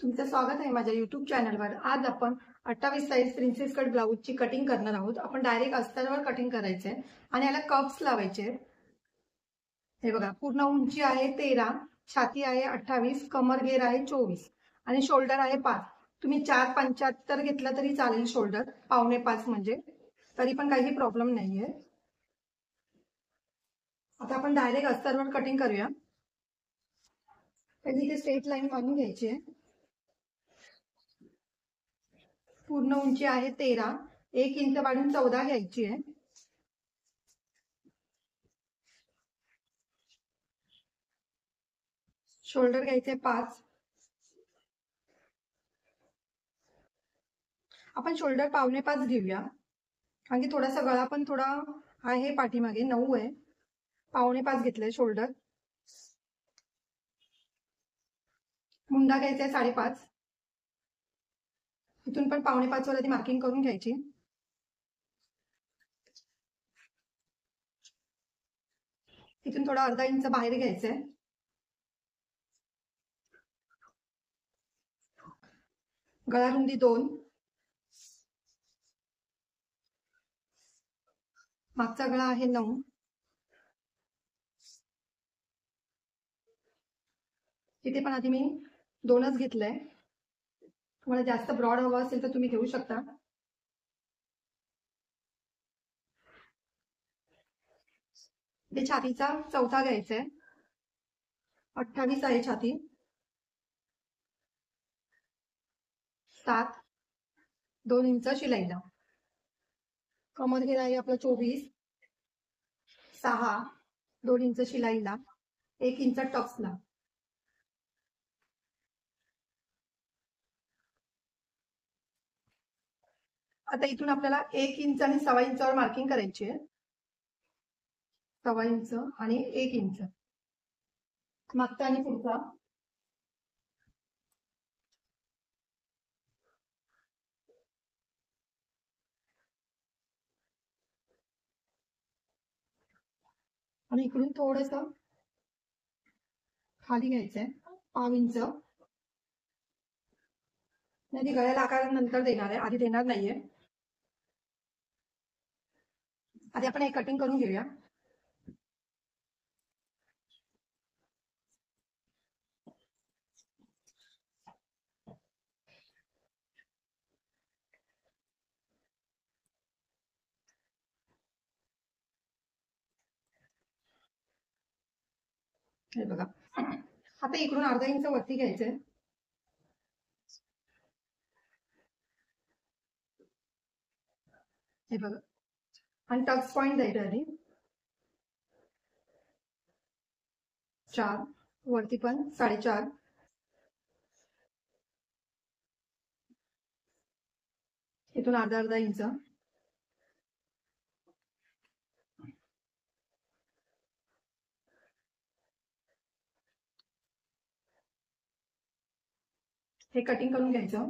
तुमचं स्वागत आहे माझ्या युट्यूब चॅनलवर। आज आपण 28 साइज प्रिन्सेस कट ब्लाउजची कटिंग करणार आहोत। आपण डायरेक्ट अस्तरवर कटिंग करायचे आणि याला कप्स लावायचे। हे बघा, पूर्ण उंची आहे 13, छाती आहे 28, कमर घेर आहे 24 आणि शोल्डर आहे 5। तुम्ही 4.75 घेतला तरी चालेल, शोल्डर 4.25 म्हणजे तरी पण काही प्रॉब्लेम नाहीये। आता आपण डायरेक्ट अस्तरवर कटिंग करूया। पहिली इथे स्ट्रेट लाईन मारून घ्यायची आहे। पूर्ण उंची आहे 13, 1 इंच वाढून 14 घ्यायची आहे। शोल्डर घ्यायचे 5। आपण शोल्डर 4.25 घेऊया, कारण की थोडासा गळा पण थोडा आहे पाठीमागे, 9 आहे, 4.25 घेतलंय शोल्डर। मुंडा घ्यायचा 5.5, इथून पण 4.25 वर आधी मार्किंग करून घ्यायची। इथून थोडा अर्धा इंच बाहेर घ्यायचंय। गळा रुंदी 2, मागचा गळा आहे 9, इथे पण आधी मी 2च घेतलंय। तुम्हाला जास्त ब्रॉड हवं असेल तर तुम्ही घेऊ शकता। इथे छातीचा चौथा घ्यायचा आहे, 28 आहे छाती, 7, 2 इंच शिलाईला। कमर घेर आहे आपला 24, 6, 2 इंच शिलाईला, 1 इंच टक्सला। आता इथून आपल्याला 1 इंच आणि 1.25 इंचावर मार्किंग करायची आहे। 1.25 इंच आणि 1 इंच मागचा आणि पुढचा। आणि इकडून थोडस खाली घ्यायचंय 1.5 इंच। नाही, गळ्याला आकार नंतर देणार आहे, आधी देणार नाहीये। आधी आपण हे कटिंग करून घेऊया। हे बघा, आता इकडून अर्धा इंच वरती घ्यायचंय। हे बघा, आणि टक्स पॉइंट द्यायचा आधी 4, वरती पण 4.5, इथून अर्धा इंच। हे कटिंग करून घ्यायचं।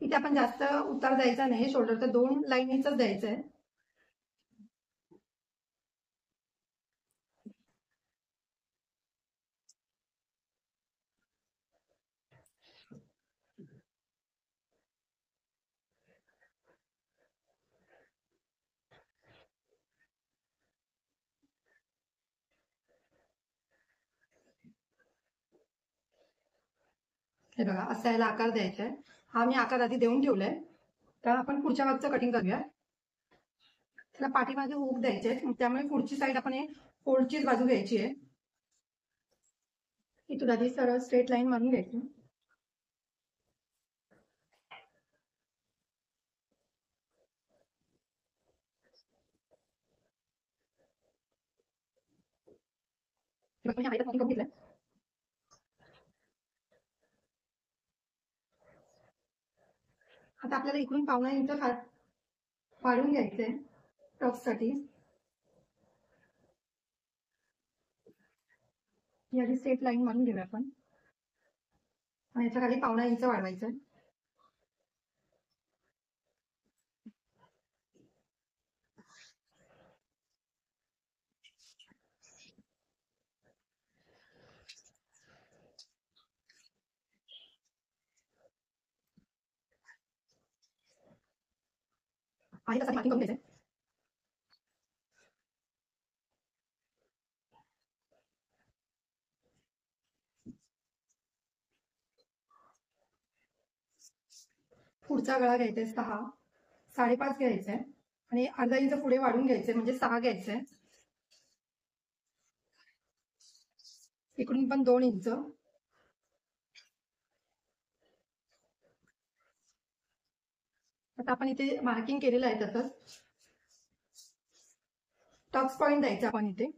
इथे आपण जास्त उतार द्यायचा नाही, शोल्डरचा 2 लाईनीच द्यायचं आहे। हे बघा, असा याला आकार द्यायचा आहे। हा मी आकार आधी देऊन ठेवलाय, तर आपण पुढच्या भागचं कटिंग करूया। त्याला पाठीमागे हुक द्यायचे, त्यामुळे पुढची साईड आपण फोल्डचीच बाजू घ्यायची आहे। इथून आधी सरळ स्ट्रेट लाईन मारून घ्यायची। आता आपल्याला इकडून 1.25 इंच वाढून घ्यायचंय टक्ससाठी। याची स्ट्रेट लाईन मारून घेऊया आपण, आणि याच्या खाली 1.25 इंच वाढवायचं। आहे तसं मार्किंग करून घ्यायचं. पुढचा गळा घ्यायचा आहे 6, 5.5 घ्यायचा आहे आणि अर्धा इंच पुढे वाढून घ्यायचंय म्हणजे 6 घ्यायचंय. इकडून पण 2 इंच. आता आपण इथे मार्किंग केलेलं आहे तसंच टक्स पॉइंट द्यायचा आपण इथे.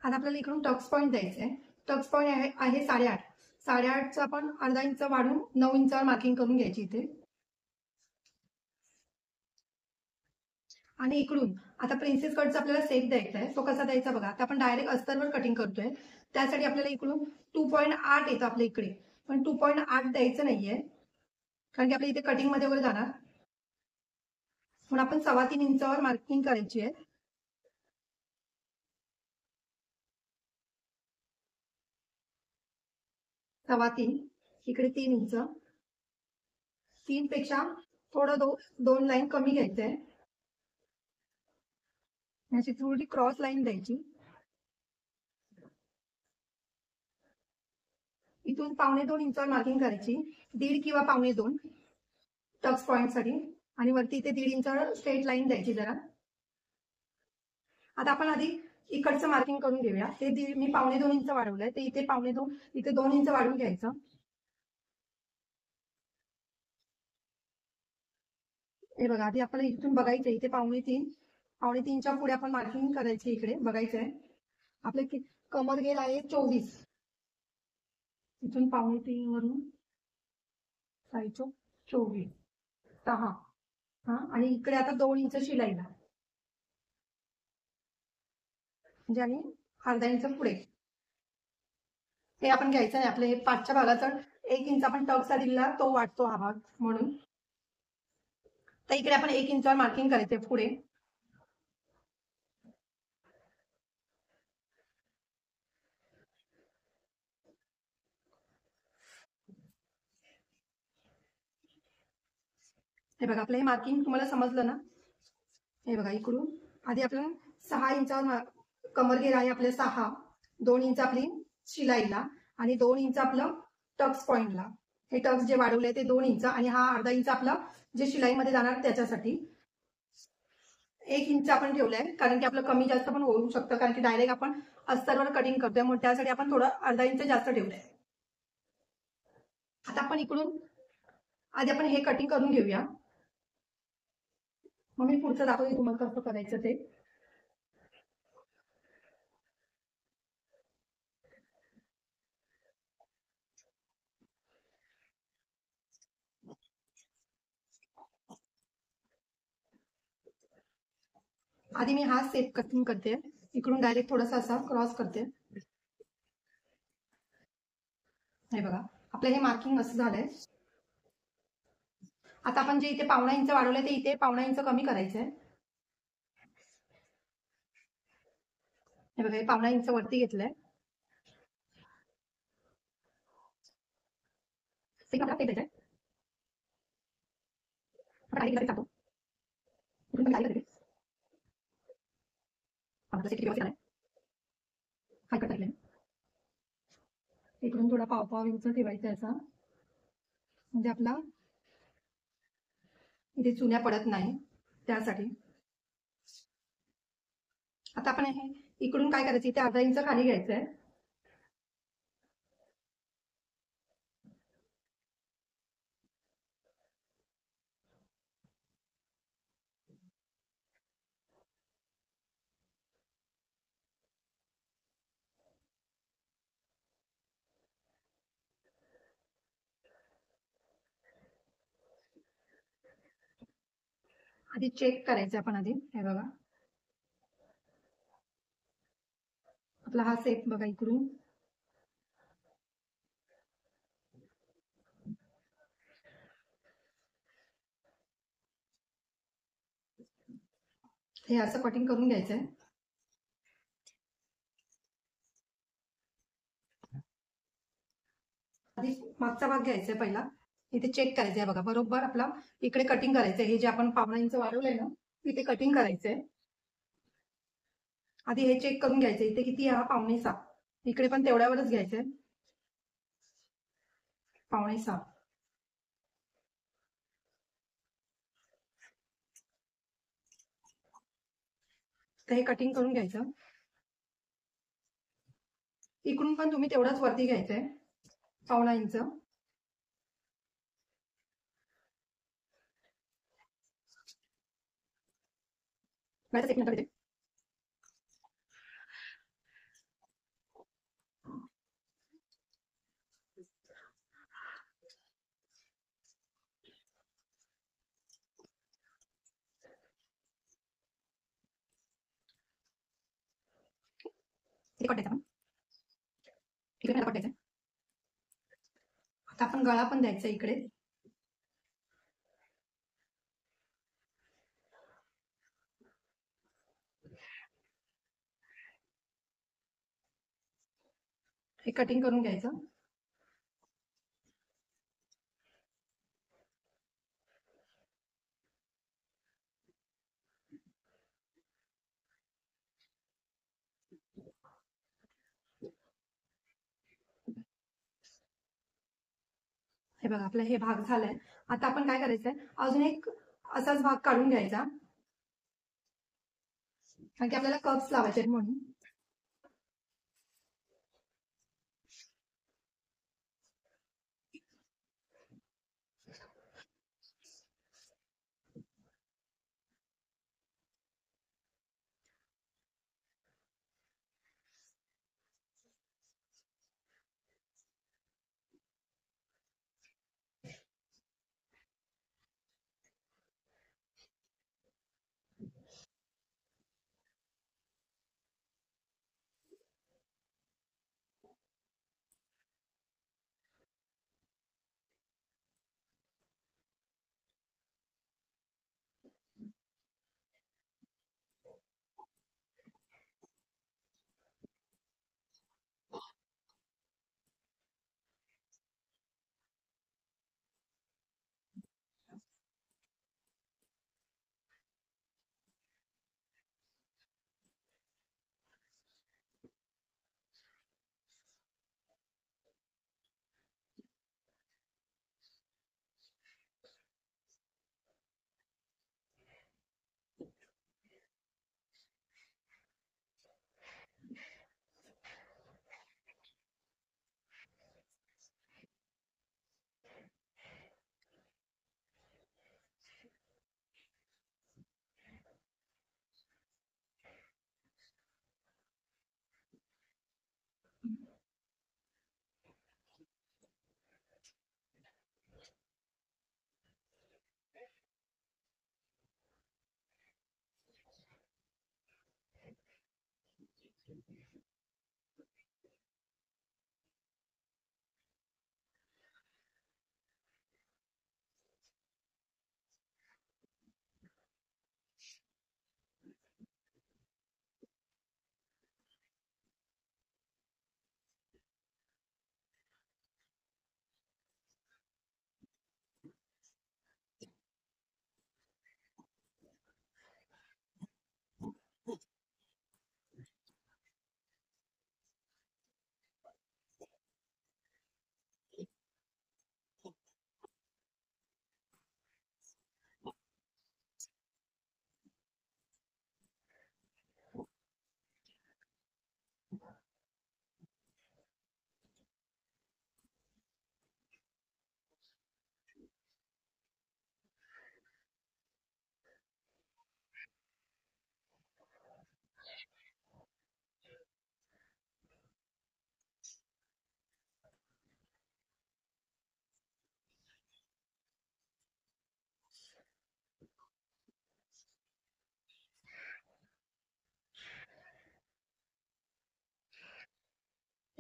आता आपल्याला इकडून टक्स पॉइंट द्यायचा आहे. टक्स पॉइंट आहे 8.5. 8.5चं आपण अर्धा इंच वाढून 9 इंचावर मार्किंग करून घ्यायची इथे. आणि इकडून आता प्रिन्सेस कटचा आपल्याला सेट द्यायचा आहे. तो कसा द्यायचा बघा. आता आपण डायरेक्ट अस्तरवर कटिंग करतोय, त्यासाठी आपल्याला इकडून 2.8 येतं आपल्या इकडे, पण 2.8 द्यायचं नाहीये कारण की आपल्या इथे कटिंग मध्ये वगैरे जाणार, म्हणून आपण 3.25 इंचावर मार्किंग करायची आहे. सव्वा तीन, इकडे 3 इंच. 3 पेक्षा थोडं 2 लाईन कमी घ्यायचंय. याची थोडी क्रॉस लाईन द्यायची. इथून 1.25 इंचावर मार्किंग करायची. 1.5 किंवा 1.25 टक्स पॉइंट साठी, आणि वरती इथे 1.5 इंचावर स्ट्रेट लाईन द्यायची जरा. आता आपण आधी इकडचं मार्किंग करून घेऊया. हे मी 1.25 इंच वाढवलंय, ते इथे 1.25, इथे 2 इंच वाढवून घ्यायचं. हे बघा, आधी आपल्याला इथून बघायचंय, इथे 3.25च्या पुढे आपण मार्किंग करायची. इकडे बघायचंय आपले कमर घेर आहे 24. इथून 3.25 वरून 24, 6. आणि इकडे आता 2 इंच शिलाईला, म्हणजे आणि अर्धा इंच पुढे हे आपण घ्यायचं नाही. आपले पाठच्या भागाचा 1 इंच आपण टक्सला दिलेला तो वाटतो हा भाग, म्हणून तर इकडे आपण 1 इंचावर मार्किंग करायचंय पुढे. हे बघा, आपलं हे मार्किंग तुम्हाला समजलं ना. हे बघा, इकडून आधी आपल्याला 6 इंचावर कमर घेर आहे आपले 6, 2 इंच आपली शिलाईला आणि 2 इंच आपलं टक्स पॉइंटला. हे टक्स जे वाढवले ते 2 इंच, आणि हा अर्धा इंच आपला जे शिलाईमध्ये जाणार त्याच्यासाठी. 1 इंच आपण ठेवलंय कारण की आपलं कमी जास्त पण होऊ शकतं, कारण की डायरेक्ट आपण अस्तरवर कटिंग करतोय, म्हणून त्यासाठी आपण थोडं अर्धा इंच जास्त ठेवलंय. आता आपण इकडून आधी आपण हे कटिंग करून घेऊया, मग मी पुढचं दाखवते तुम्हाला कसं करायचं ते. आधी मी हा सेप कटिंग करते, इकडून डायरेक्ट थोडासा असा क्रॉस करते. हे बघा, आपलं हे मार्किंग असं झालंय. आता आपण जे इथे 1.25 इंच वाढवलंय ते इथे 1.25 इंच कमी करायचंय. हे बघा, हे 1.25 इंच वरती घेतलंय. इकडून थोडा 1.5 इंच ठेवायचा असा, म्हणजे आपला इथे चुन्या पडत नाही त्यासाठी. आता आपण हे इकडून काय करायचं, इथे अर्धा इंच खाली घ्यायचंय. आधी चेक करायचं आपण आधी. हे बघा आपला हा सेट बघा इकडून हे असं कटिंग करून घ्यायचंय. आधी मागचा भाग घ्यायचा पहिला, इथे चेक करायचंय बघा बरोबर आपला इकडे कटिंग करायचंय. हे जे आपण 1.5 इंच वाढवलंय ना इथे कटिंग करायचंय. आधी हे चेक करून घ्यायचंय इथे किती हा 5.6, इकडे पण तेवढ्यावरच घ्यायचंय 5.6. तर हे कटिंग करून घ्यायचं. इकडून पण तुम्ही तेवढाच वरती घ्यायचंय 1.5 इंच. एक मिनिट कटायचं इकडे कटायचं. आता आपण गळा पण द्यायचा इकडे. हे कटिंग करून घ्यायचं. हे बघा आपला हे भाग झालाय. आता आपण काय करायचंय अजून एक असाच भाग काढून घ्यायचा, कारण की आपल्याला कप्स लावायचे म्हणून.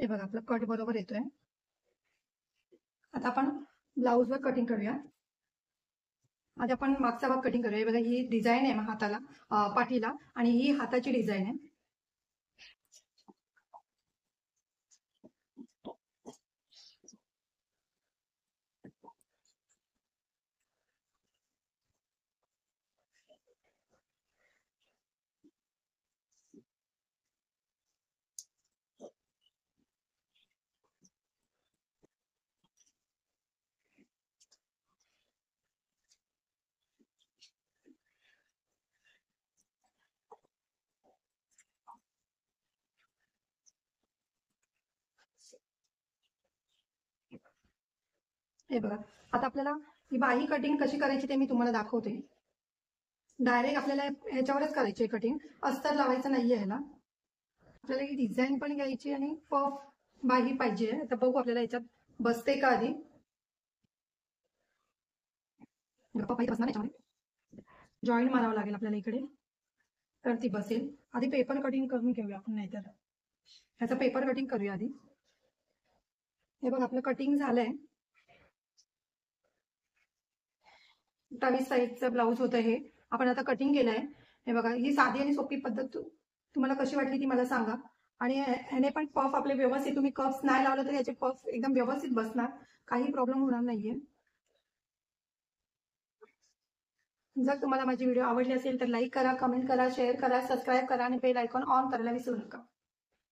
हे बघा आपला कट बरोबर येतोय. आता आपण ब्लाऊजवर कटिंग करूया. आधी आपण मागचा भाग कटिंग करूया. बघा ही डिझाईन आहे हाताला, पाठीला, आणि ही हाताची डिझाईन आहे. हे बघा आता आपल्याला ही बाही कटिंग कशी करायची ते मी तुम्हाला दाखवते. डायरेक्ट आपल्याला ह्याच्यावरच करायची कटिंग, अस्तर लावायचं नाहीये ह्याला. आपल्याला ही डिझाईन पण घ्यायची आणि पफ बाही पाहिजे. आता बघू आपल्याला याच्यात बसते का आधी. पफ बाही बसणार याच्यामध्ये, जॉईंट मारावं लागेल आपल्याला इकडे, तर ती बसेल. आधी पेपर कटिंग करून घेऊया आपण, नाहीतर ह्याचं पेपर कटिंग करूया आधी. हे बघ आपलं कटिंग झालंय. 28 साईजचं ब्लाऊज होतं हे, आपण आता कटिंग केलंय. हे बघा ही साधी आणि सोपी पद्धत तुम्हाला कशी वाटली ती मला सांगा. आणि ह्याने पण पफ आपले व्यवस्थित, तुम्ही कप्स नाही लावलं तर याचे पफ एकदम व्यवस्थित बसणार, काही प्रॉब्लेम होणार नाहीये. जर तुम्हाला माझी व्हिडिओ आवडली असेल तर लाईक करा, कमेंट करा, शेअर करा, सबस्क्राईब करा आणि बेल आयकॉन ऑन करायला विसरू नका.